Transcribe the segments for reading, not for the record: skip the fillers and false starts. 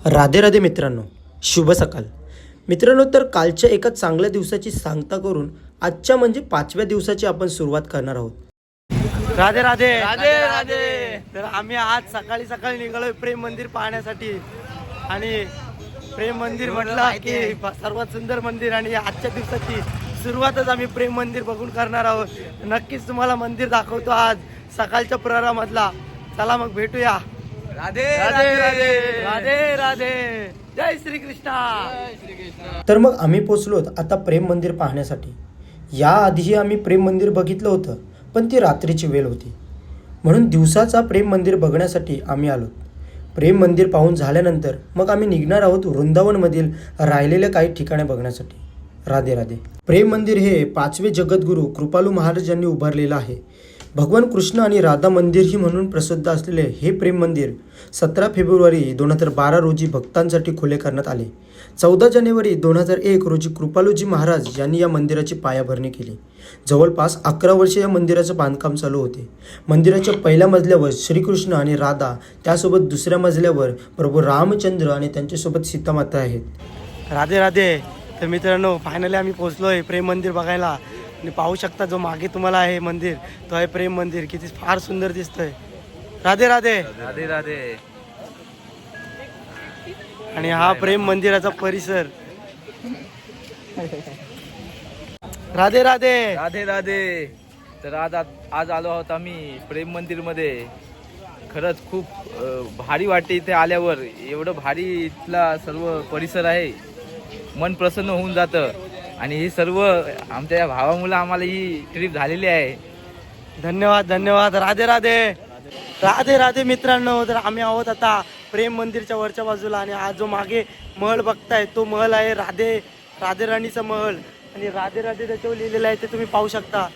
राधे राधे मित्रांनो, शुभ सकाळ मित्रांनो. तर कालच्या एका चांगल्या दिवसाची सांगता करून आजच्या म्हणजे 5व्या दिवसाची आपण सुरुवात करणार आहोत. राधे राधे राधे राधे. तर आम्ही आज सकाळी सकाळी निघालोय प्रेम मंदिर पाहण्यासाठी. आणि प्रेम मंदिर म्हटलं की सर्वात सुंदर मंदिर, आणि आजच्या दिवसाची सुरुवातच आम्ही प्रेम मंदिर बघून करणार आहोत. नक्कीच तुम्हाला मंदिर दाखवतो आज सकाळच्या प्रहरामधला. चला मग भेटूया. राधे राधे राधे राधे राधे. जय श्री कृष्णा. तर मग आम्ही पोचलो आता प्रेम मंदिर पाहण्यासाठी. या आधीही आम्ही प्रेम मंदिर बघितलं होतं, पण ती रात्रीची वेळ होती, म्हणून दिवसाचा प्रेम मंदिर बघण्यासाठी आम्ही आलो. प्रेम मंदिर पाहून झाल्यानंतर मग आम्ही निघणार आहोत वृंदावनमधील राहिलेल्या काही ठिकाणे बघण्यासाठी. राधे राधे. प्रेम मंदिर हे 5वे जगद्गुरू कृपालू महाराज यांनी उभारलेलं आहे. भगवान कृष्ण आणि राधा मंदिरही म्हणून प्रसिद्ध असलेले हे प्रेम मंदिर 17 फेब्रुवारी 2012 रोजी भक्तांसाठी खुले करण्यात आले. 14 जानेवारी 2001 रोजी कृपालूजी महाराज यांनी या मंदिराची पायाभरणी केली. जवळपास 11 वर्षे या मंदिराचं बांधकाम चालू होते. मंदिराच्या पहिल्या मजल्यावर श्रीकृष्ण आणि राधा, त्यासोबत दुसऱ्या मजल्यावर प्रभू रामचंद्र आणि त्यांच्यासोबत सीतामाता आहेत. राधे राधे. तर मित्रांनो, फायनली आम्ही पोहोचलोय प्रेम मंदिर बघायला. आणि पाहू शकता जो मागे तुम्हाला आहे मंदिर, तो आहे प्रेम मंदिर. किती फार सुंदर दिसतंय. राधे राधे राधे राधे. आणि हा प्रेम मंदिराचा परिसर. राधे राधे राधे राधे. तर आज आलो आहोत आम्ही प्रेम मंदिर मध्ये. खरंच खूप भारी वाटते इथे आल्यावर. एवढं भारी इथला सर्व परिसर आहे, मन प्रसन्न होऊन जातं. आणि हे सर्व आमच्या या भावामुळे आम्हाला ही ट्रिप झालेली आहे. धन्यवाद धन्यवाद. राधे राधे राधे राधे. मित्रांनो, तर आम्ही आहोत आता प्रेम मंदिरच्या वरच्या बाजूला. आणि हा जो मागे महल बघताय तो महल आहे राधे राणीचा महल. आणि राधे राधे त्याच्यावर लिहिलेलं आहे, ते तुम्ही पाहू शकता.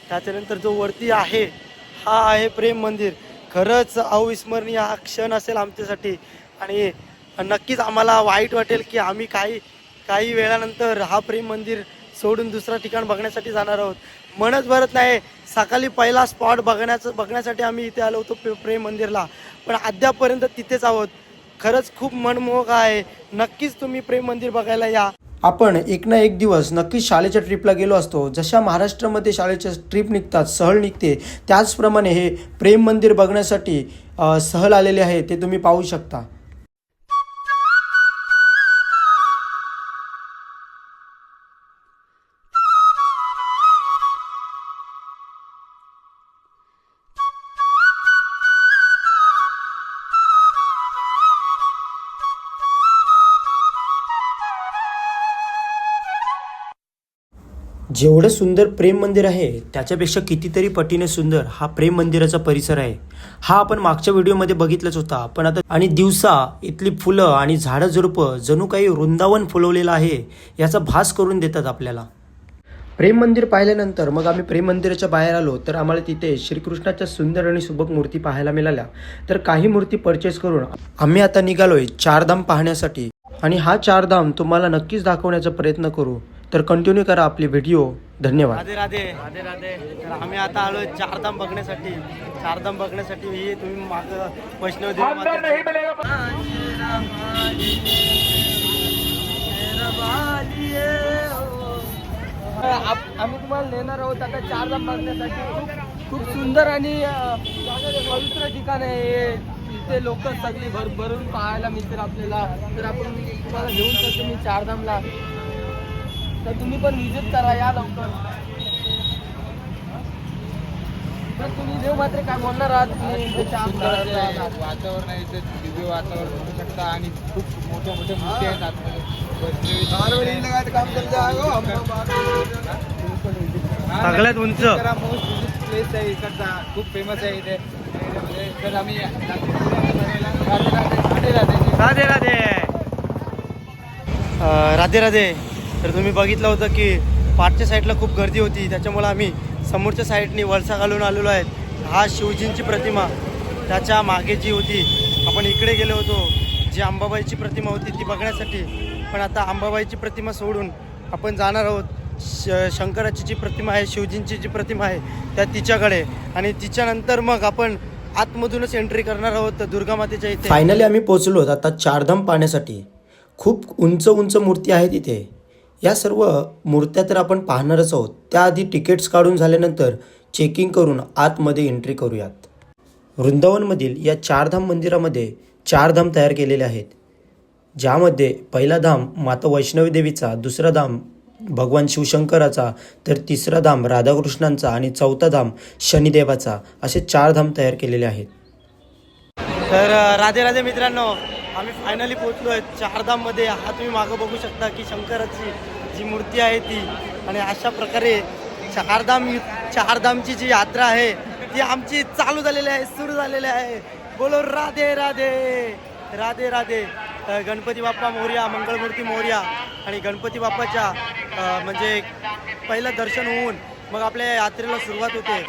त्याच्यानंतर जो वरती आहे हा आहे प्रेम मंदिर. खरंच अविस्मरणीय हा क्षण असेल आमच्यासाठी. आणि नक्कीच आम्हाला वाईट वाटेल की आम्ही काही वेळानंतर हा प्रेम मंदिर सोडून दुसरा ठिकाण बघण्यासाठी जाणार आहोत. मनच भरत नाही. सकाळी पहिला स्पॉट बघण्यासाठी आम्ही इथे आलो होतो प्रेम मंदिरला, पण अद्यापपर्यंत तिथेच आहोत. खरंच खूप मनमोहक आहे. नक्कीच तुम्ही प्रेम मंदिर बघायला या. आपण एक ना एक दिवस नक्कीच शाळेच्या ट्रिपला गेलो असतो. जशा महाराष्ट्रामध्ये शाळेच्या ट्रिप निघतात, सहल निघते, त्याचप्रमाणे हे प्रेम मंदिर बघण्यासाठी सहल आलेले आहे, ते तुम्ही पाहू शकता. जेवढं सुंदर प्रेम मंदिर आहे त्याच्यापेक्षा कितीतरी पटीने सुंदर हा प्रेम मंदिराचा परिसर आहे. हा आपण मागच्या व्हिडिओमध्ये बघितलाच होता. पण आता आणि दिवसा इथली फुलं आणि झाडं झुडपं जणू काही वृंदावन फुलवलेलं आहे याचा भास करून देतात आपल्याला. प्रेम मंदिर पाहिल्यानंतर मग आम्ही प्रेम मंदिराच्या बाहेर आलो. तर आम्हाला तिथे श्रीकृष्णाच्या सुंदर आणि सुबक मूर्ती पाहायला मिळाल्या. तर काही मूर्ती परचेस करून आम्ही आता निघालोय चारधाम पाहण्यासाठी. आणि हा चारधाम तुम्हाला नक्कीच दाखवण्याचा प्रयत्न करू. तर कंटिन्यू करा आपली व्हिडिओ. धन्यवाद. राधे राधे राधे राधे. तर आम्ही आता आलोय चारधाम बघण्यासाठी. चारधाम बघण्यासाठी हे तुम्ही माग वैष्णवदेवी आम्ही तुम्हाला नेणार आहोत आता चारधाम बघण्यासाठी. खूप सुंदर आणि पवित्र ठिकाण आहे. इथे लोक सगळी भरून पाहायला मिळतील आपल्याला. तर आपण तुम्हाला घेऊन जातो मी चारधामला. तर तुम्ही पण व्हिजिट करा, या लवकर. तर तुम्ही देव मात्र काय बोलणार आहात? वातावरण आहे इथे, दिव्य वातावरण बघू शकता. आणि खूप मोठ्या मोठ्या मूर्ती आहेत आतमध्ये. सगळ्यात उंच मोस्ट विजिट प्लेस आहे इकडचा. खूप फेमस आहे इथे. तर आम्ही राधे राधे राधे राधे. तर तुम्ही बघितलं होतं की पाठच्या साईडला खूप गर्दी होती, त्याच्यामुळे आम्ही समोरच्या साईडनी वळसा घालून आलेलो आहेत. हा शिवजींची प्रतिमा, त्याच्या मागे जी होती आपण इकडे गेलो होतो, जी अंबाबाईची प्रतिमा होती ती बघण्यासाठी. पण आता अंबाबाईची प्रतिमा सोडून आपण जाणार आहोत शंकराची जी प्रतिमा आहे, शिवजींची जी प्रतिमा आहे त्या तिच्याकडे. आणि तिच्यानंतर मग आपण आतमधूनच एंट्री करणार आहोत दुर्गा मातेच्या इथे. फायनली आम्ही पोहोचलो आता चारधाम पाहण्यासाठी. खूप उंच उंच मूर्ती आहेत इथे. या सर्व मूर्त्या तर आपण पाहणारच आहोत. त्याआधी तिकीट्स काढून झाल्यानंतर चेकिंग करून आतमध्ये एंट्री करूयात. वृंदावनमधील या चारधाम मंदिरामध्ये 4 धाम तयार केलेले आहेत, ज्यामध्ये पहिला धाम माता वैष्णवी देवीचा, दुसरा धाम भगवान शिवशंकराचा, तर तिसरा धाम राधाकृष्णांचा आणि चौथा धाम शनिदेवाचा, असे 4 धाम तयार केलेले आहेत. तर राधे राधे मित्रांनो, आम्ही फायनली पोहोचलो आहे 4 धाममध्ये. हा तुम्ही मागं बघू शकता की शंकराची जी मूर्ती आहे ती. आणि अशा प्रकारे 4 धामची जी यात्रा आहे ती आमची चालू झालेली आहे, सुरू झालेली आहे. बोलो राधे राधे राधे राधे. गणपती बाप्पा मोरया, मंगळमूर्ती मोरया. आणि गणपती बाप्पाच्या म्हणजे पहिलं दर्शन होऊन मग आपल्या यात्रेला सुरुवात होते.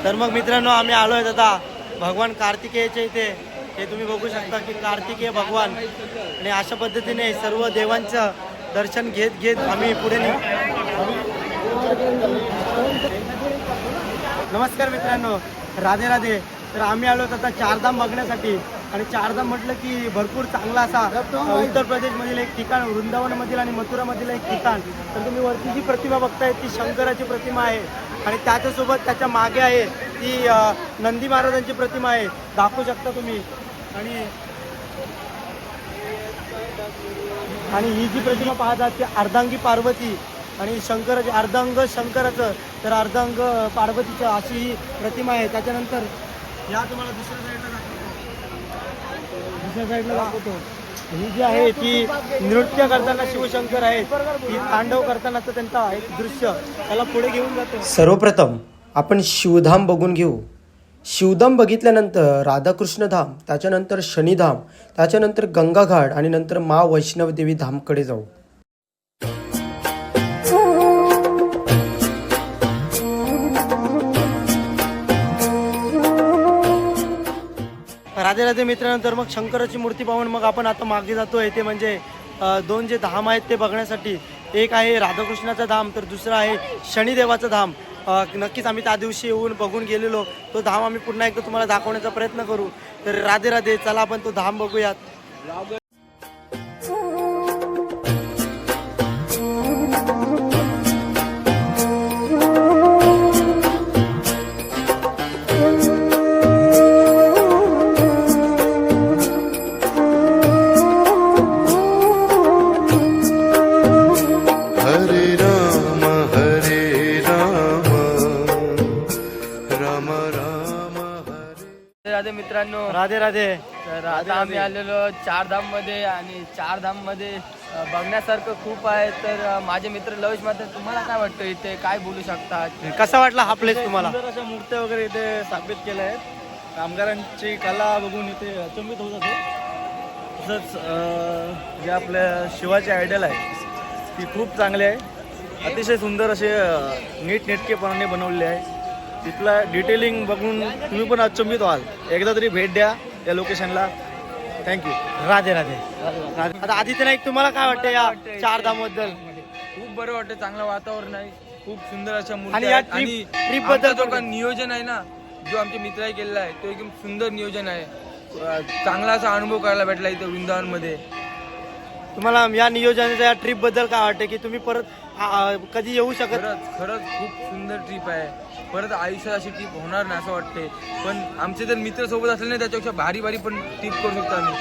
तर मग मित्रांनो, आम्ही आलो आहेत आता भगवान कार्तिकेयच्या इथे. हे तुम्ही बघू शकता की कार्तिकेय भगवान. आणि अशा पद्धतीने सर्व देवांचं दर्शन घेत घेत आम्ही पुढे नमस्कार मित्रांनो, राधे राधे. तर आम्ही आलो आता 4 धाम बघण्यासाठी. आणि 4 धाम म्हटलं की भरपूर चांगला असा उत्तर प्रदेशमधील एक ठिकाण, वृंदावनमधील आणि मथुरामधील एक ठिकाण. तर तुम्ही वरती जी प्रतिमा बघताय ती शंकराची प्रतिमा आहे. आणि त्याच्यासोबत त्याच्या मागे आहे ती नंदी महाराजांची प्रतिमा आहे, दाखवू शकता तुम्ही. आणि ही जी प्रतिमा पाहतात ती अर्धांगी पार्वती आणि शंकराची, अर्धांग शंकराचं तर अर्धांग पार्वतीचं, अशी ही प्रतिमा आहे. त्याच्यानंतर या तुम्हाला दुसऱ्या साईडला दाखवतो. ही जी आहे ती नृत्य करताना शिवशंकर आहेत, ती तांडव करतानाचं त्यांचा एक दृश्य, त्याला पुढे घेऊन जातो. सर्वप्रथम आपण शिवधाम बघून घेऊ. शिवधाम बघितल्यानंतर राधाकृष्ण धाम, त्याच्यानंतर शनिधाम, त्याच्यानंतर गंगाघाट आणि नंतर मा वैष्णव देवी धामकडे जाऊ. राधे राधे मित्रांनो, तर मग शंकराची मूर्ती पाहून मग आपण आता मागे जातोय. ते म्हणजे 2 जे धाम आहेत ते बघण्यासाठी. एक आहे राधाकृष्णाचा धाम, तर दुसरा आहे शनिदेवाचं धाम. नक्कीच आम्ही त्या दिवशी येऊन बघून गेलेलो. तो धाम आम्ही पुन्हा एकदा तुम्हाला दाखवण्याचा प्रयत्न करू. तर राधे राधे, चला आपण तो धाम बघूयात. राधे मित्रांनो, राधे राधे. तर आता आम्ही आलेलो 4 धाम मध्ये. आणि 4 धाम मध्ये बघण्यासारखं खूप आहे. तर माझे मित्र लवेश मात्र, तुम्हाला काय वाटतं इथे, काय बोलू शकता? कसा वाटला हा प्लेस तुम्हाला? सुंदर अशा मूर्त्या वगैरे इथे स्थापित केल्या आहेत. कामगारांची कला बघून इथे अचंबित होत होते. तसंच जे आपल्या शिवाची आयडल आहे ती खूप चांगली आहे. अतिशय सुंदर असे नीटनेटकेपणाने बनवलेले आहे. तिथला डिटेलिंग बघून तुम्ही पण अचंबित व्हाल. एकदा तरी भेट द्या या लोकेशनला. थँक्यू. राधे राधे. आता आदित्य नाईक, तुम्हाला काय वाटतं या 4 धाम बद्दल? खूप बरं वाटतं, चांगलं वातावरण आहे, खूप सुंदर अशा आणि मूर्ती या आहेत. आणि ट्रिप बद्दल आमचं जो काही नियोजन आहे ना, जो आमच्या मित्राने केलेला आहे तो एकदम सुंदर नियोजन आहे. चांगला असा अनुभव करायला भेटला इथे वृंदावनमध्ये. तुम्हाला या नियोजनाच्या या ट्रिप बद्दल काय वाटतं की तुम्ही परत कधी येऊ शकत? खरंच खूप सुंदर ट्रिप आहे. परत आयुष्यात अशी ट्रिप होणार नाही असं वाटते. पण आमचे जर मित्र सोबत असले नाही त्याच्यापेक्षा भारी भारी पण ट्रिप करू शकतो आम्ही.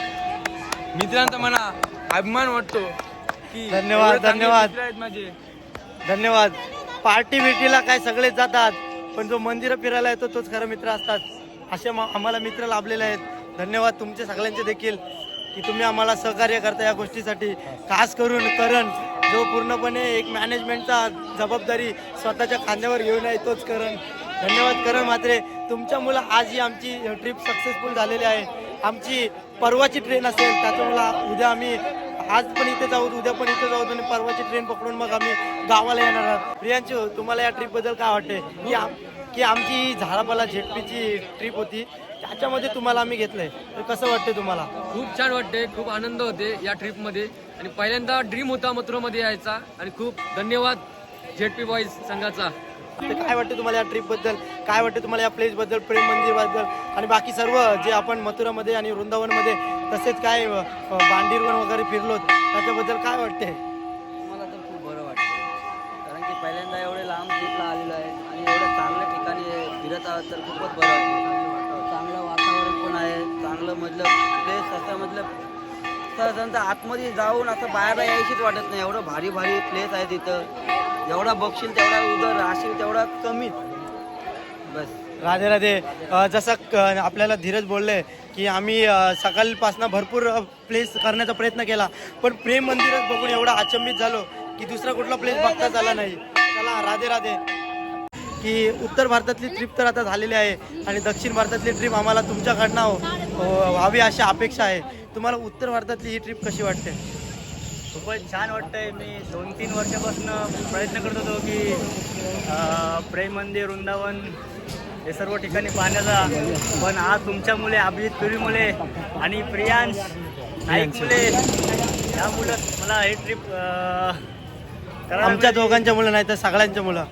मित्रांचा मला अभिमान वाटतो की धन्यवाद, एवढे चांगले धन्यवाद. मित्र आहेत माझे. धन्यवाद. पार्टी बिर्टीला काय सगळेच जातात, पण जो मंदिरं फिरायला येतो तोच खरं मित्र असतात. असे आम्हाला मित्र लाभलेले आहेत. धन्यवाद तुमचे सगळ्यांचे देखील की तुम्ही आम्हाला सहकार्य करता या गोष्टीसाठी. खास करून करण, जो पूर्णपणे एक मॅनेजमेंटचा जबाबदारी स्वतःच्या खांद्यावर घेऊन आहे, तोच करण. धन्यवाद करण म्हात्रे, तुमच्यामुळं आज ही आमची ट्रिप सक्सेसफुल झालेली आहे. आमची परवाची ट्रेन असेल, त्याच्यामुळं उद्या आम्ही आज पण इथे जाऊ, उद्या पण इथे जाऊ आणि परवाची ट्रेन पकडून मग आम्ही गावाला येणार आहोत. प्रियांशू, तुम्हाला या ट्रिपबद्दल काय वाटते की आमची झाडापाला झेडपीची ट्रिप होती, त्याच्यामध्ये तुम्हाला आम्ही घेतलंय, तर कसं वाटतंय तुम्हाला? खूप छान वाटते, खूप आनंद होते या ट्रिपमध्ये. आणि पहिल्यांदा ड्रीम होता मथुरामध्ये यायचा. आणि खूप धन्यवाद झेडपी बॉईज संघाचा. काय वाटतं तुम्हाला या ट्रिप बद्दल? काय वाटतं तुम्हाला या प्लेस बद्दल, प्रेम मंदिर बद्दल? आणि बाकी सर्व जे आपण मथुरामध्ये आणि वृंदावनमध्ये तसेच काय बांडीरवन वगैरे फिरलो त्याच्याबद्दल काय वाटते? मला तर खूप बरं वाटतं, कारण की पहिल्यांदा एवढे लांब ट्रिपला आलेलो आहे आणि एवढ्या चांगल्या ठिकाणी फिरत आहोत तर खूपच बरं वाटतं. चांगलं वातावरण पण आहे, चांगलं मधलं प्लेस असं मतलब साधारणतः आतमध्ये जाऊन असं बाहेरला यायचीच वाटत नाही. एवढं भारी भारी प्लेस आहे तिथं, जेवढा बघशील तेवढा उदर राहशील तेवढा कमीच. बस. राधे राधे. जसं आपल्याला धीरज बोलले की आम्ही सकाळपासून भरपूर प्लेस करण्याचा प्रयत्न केला, पण प्रेम मंदिरच बघून एवढा अचंबित झालो की दुसरा कुठला प्लेस बघताच आला नाही. चला राधे राधे. की उत्तर भारतातली ट्रिप तर आता झालेली आहे आणि दक्षिण भारतातली ट्रिप आम्हाला तुमच्याकडनं व्हावी अशी अपेक्षा आहे. तुम्हाला उत्तर भारतातली ही ट्रिप कशी वाटते? खूपच छान वाटतंय. मी 2-3 वर्षापासून प्रयत्न करत होतो की प्रेम मंदिर, वृंदावन हे सर्व ठिकाणी पाहण्याचा, पण आज तुमच्यामुळे, अभिजित पुरीमुळे आणि प्रियांश नाईकमुळे यामुळं मला ही ट्रिप आमच्या दोघांच्या मुलं नाही तर सगळ्यांच्या मुलं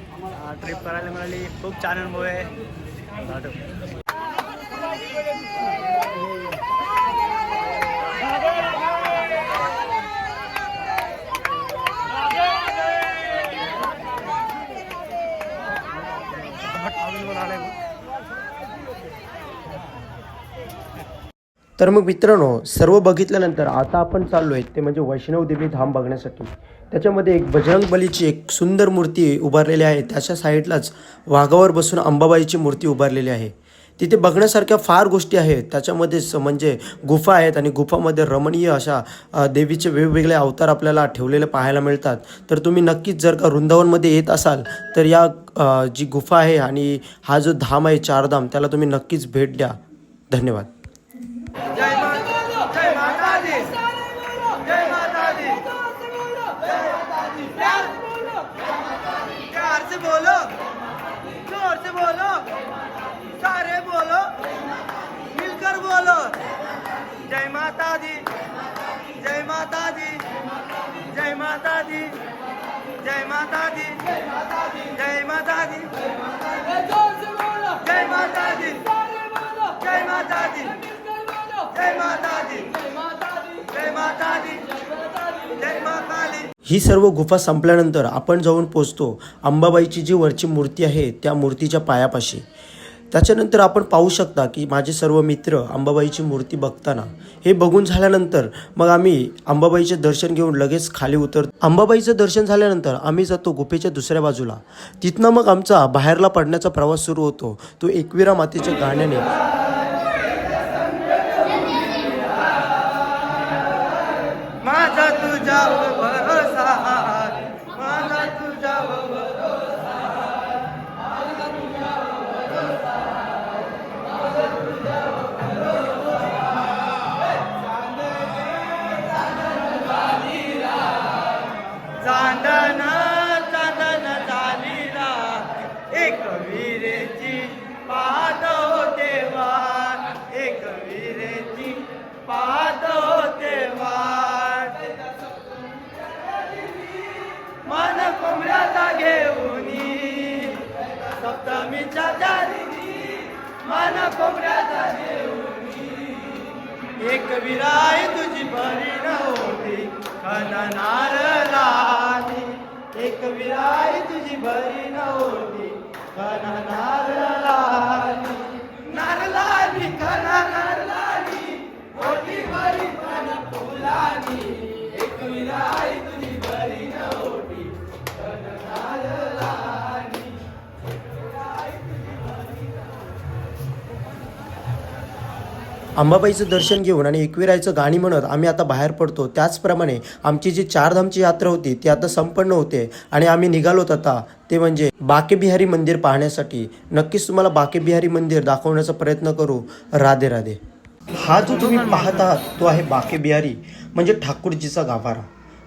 ट्रिप करायला मिळाली. खूप छान अनुभव आहे. तर मग मित्रांनो, सर्व बघितल्यानंतर आता आपण चाललो आहे ते म्हणजे वैष्णवदेवी धाम बघण्यासाठी. त्याच्यामध्ये एक बजरंग बलीची एक सुंदर मूर्ती उभारलेली आहे. त्याच्या साईडलाच वाघावर बसून अंबाबाईची मूर्ती उभारलेली आहे. तिथे बघण्यासारख्या फार गोष्टी आहेत. त्याच्यामध्येच म्हणजे गुफा आहेत आणि गुफामध्ये रमणीय अशा देवीचे वेगवेगळे अवतार आपल्याला ठेवलेले पाहायला मिळतात. तर तुम्ही नक्कीच जर का वृंदावनमध्ये येत असाल तर या जी गुफा आहे आणि हा जो धाम आहे चारधाम, त्याला तुम्ही नक्कीच भेट द्या. धन्यवाद. जय माता दी, जय माता दी, प्यार से बोलो, जोर से बोलो, सारे बोलो, मिलकर बोलो. जय माता दी, जय माता दी, जय माता दी, जय माता दी, जय माता दी, जोर से बोलो, जय माता दी, जय माता दी, जय माता दी, जय माता दी, जय मां काली. ही सर्व गुफा संपल्यानंतर आपण जाऊन पोचतो अंबाबाईची जी वरची मूर्ती आहे त्या मूर्तीच्या पायापाशी. त्याच्यानंतर आपण पाहू शकता की माझे सर्व मित्र अंबाबाईची मूर्ती बघताना हे बघून झाल्यानंतर मग आम्ही अंबाबाईचे दर्शन घेऊन लगेच खाली उतरतो. अंबाबाईचं दर्शन झाल्यानंतर आम्ही जातो गुफेच्या दुसऱ्या बाजूला. तिथनं मग आमचा बाहेरला पडण्याचा प्रवास सुरू होतो. तो एकविरा मातेच्या गाण्याने. माझा तुझ्यावर भरोसा, माझा तुझ्यावर भरोसा, माझा तुझ्यावर भरोसा, माझा तुझ्यावर भरोसा. चांदन चांदन झालीला, एक विरेची पाहतो देवा, एक विरेची पाहतो देवा. मन कोंबड्याचा घेऊनी, सप्तमीच्या दारिनी, मन कोंबड्याचा घेऊनी. एक विराई तुझी बरी नव्हती खणनार लाली, एक विराई तुझी बरी नव्हती खणनार लाली. नारलाली खणनार लाली, मोठी बरी पण फुलानी, एक विराई तुझी बरी नव्हती खणनार लाली. अंबाबाईचं दर्शन घेऊन आणि एकविरायचं गाणी म्हणत आम्ही आता बाहेर पडतो. त्याचप्रमाणे आमची जी चारधामची यात्रा होती ती आता संपन्न होते आणि आम्ही निघालोत आता ते म्हणजे बाके बिहारी मंदिर पाहण्यासाठी. नक्कीच तुम्हाला बाके बिहारी मंदिर दाखवण्याचा प्रयत्न करू. राधे राधे. हा जो तुम्ही पाहत आहात तो आहे बाके बिहारी म्हणजे ठाकूरजीचा गाभारा.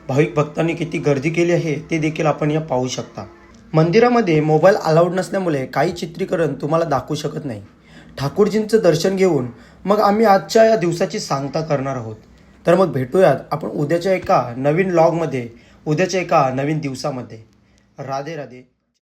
भाविक भक्तांनी किती गर्दी केली आहे ते देखील आपण या पाहू शकता. मंदिरामध्ये मोबाईल अलाउड नसल्यामुळे काही चित्रीकरण तुम्हाला दाखवू शकत नाही. ठाकूरजींचं दर्शन घेऊन मग आम्ही आजच्या या दिवसाची सांगता करणार आहोत. तर मग भेटूयात आपण उद्याच्या एका नवीन व्लॉगमध्ये, उद्याच्या एका नवीन दिवसामध्ये. राधे राधे.